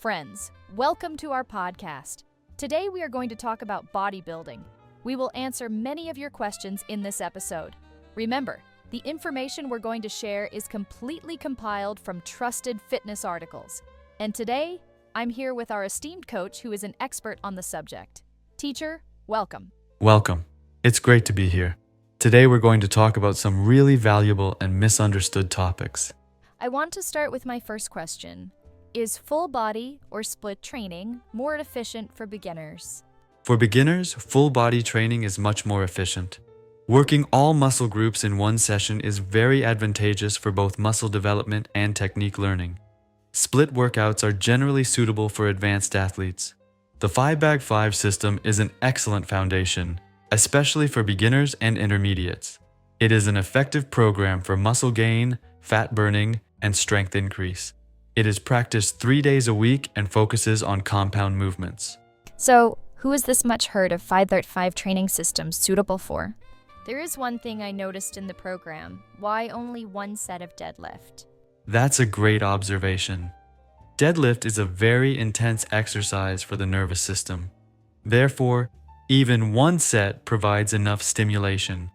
Friends, welcome to our podcast. Today we are going to talk about bodybuilding. We will answer many of your questions in this episode. Remember, the information we're going to share is completely compiled from trusted fitness articles. And today, I'm here with our esteemed coach who is an expert on the subject. Teacher, welcome. Welcome. It's great to be here. Today we're going to talk about some really valuable and misunderstood topics. I want to start with my first question. Is full body or split training more efficient for beginners? For beginners, full body training is much more efficient. Working all muscle groups in one session is very advantageous for both muscle development and technique learning. Split workouts are generally suitable for advanced athletes. The 5x5 system is an excellent foundation, especially for beginners and intermediates. It is an effective program for muscle gain, fat burning, and strength increase. It is practiced 3 days a week and focuses on compound movements. So, who is this much heard of 5x5 training system suitable for? There is one thing I noticed in the program. Why only one set of deadlift? That's a great observation. Deadlift is a very intense exercise for the nervous system. Therefore, even one set provides enough stimulation.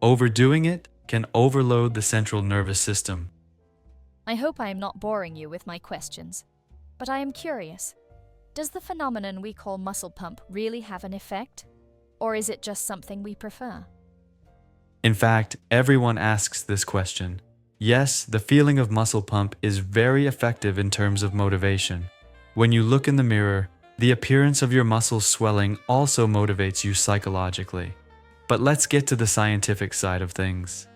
Overdoing it can overload the central nervous system. I hope I am not boring you with my questions, but I am curious. Does the phenomenon we call muscle pump really have an effect? Or is it just something we prefer? In fact, everyone asks this question. Yes, the feeling of muscle pump is very effective in terms of motivation. When you look in the mirror, the appearance of your muscles swelling also motivates you psychologically. But let's get to the scientific side of things.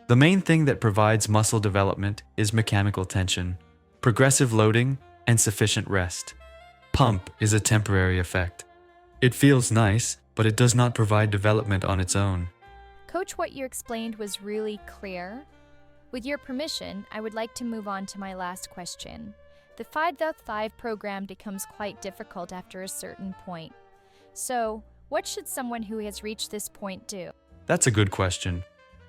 The main thing that provides muscle development is mechanical tension, progressive loading, and sufficient rest. Pump is a temporary effect. It feels nice, but it does not provide development on its own. Coach, what you explained was really clear. With your permission, I would like to move on to my last question. The 5x5 program becomes quite difficult after a certain point. So, what should someone who has reached this point do? That's a good question,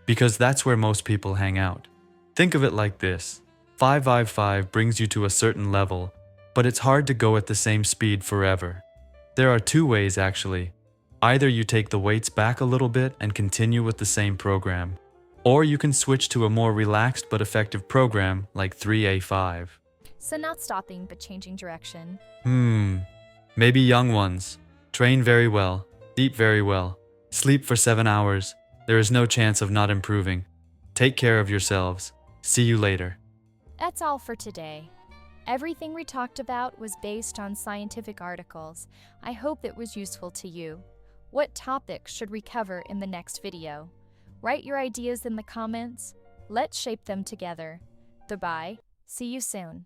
because that's where most people hang out. Think of it like this. 5x5 brings you to a certain level, but it's hard to go at the same speed forever. There are two ways actually. Either you take the weights back a little bit and continue with the same program, or you can switch to a more relaxed but effective program like 3A5. So not stopping, but changing direction. Maybe young ones. Train very well, eat very well, sleep for 7 hours. There is no chance of not improving. Take care of yourselves. See you later. That's all for today. Everything we talked about was based on scientific articles. I hope it was useful to you. What topics should we cover in the next video? Write your ideas in the comments. Let's shape them together. Goodbye. See you soon.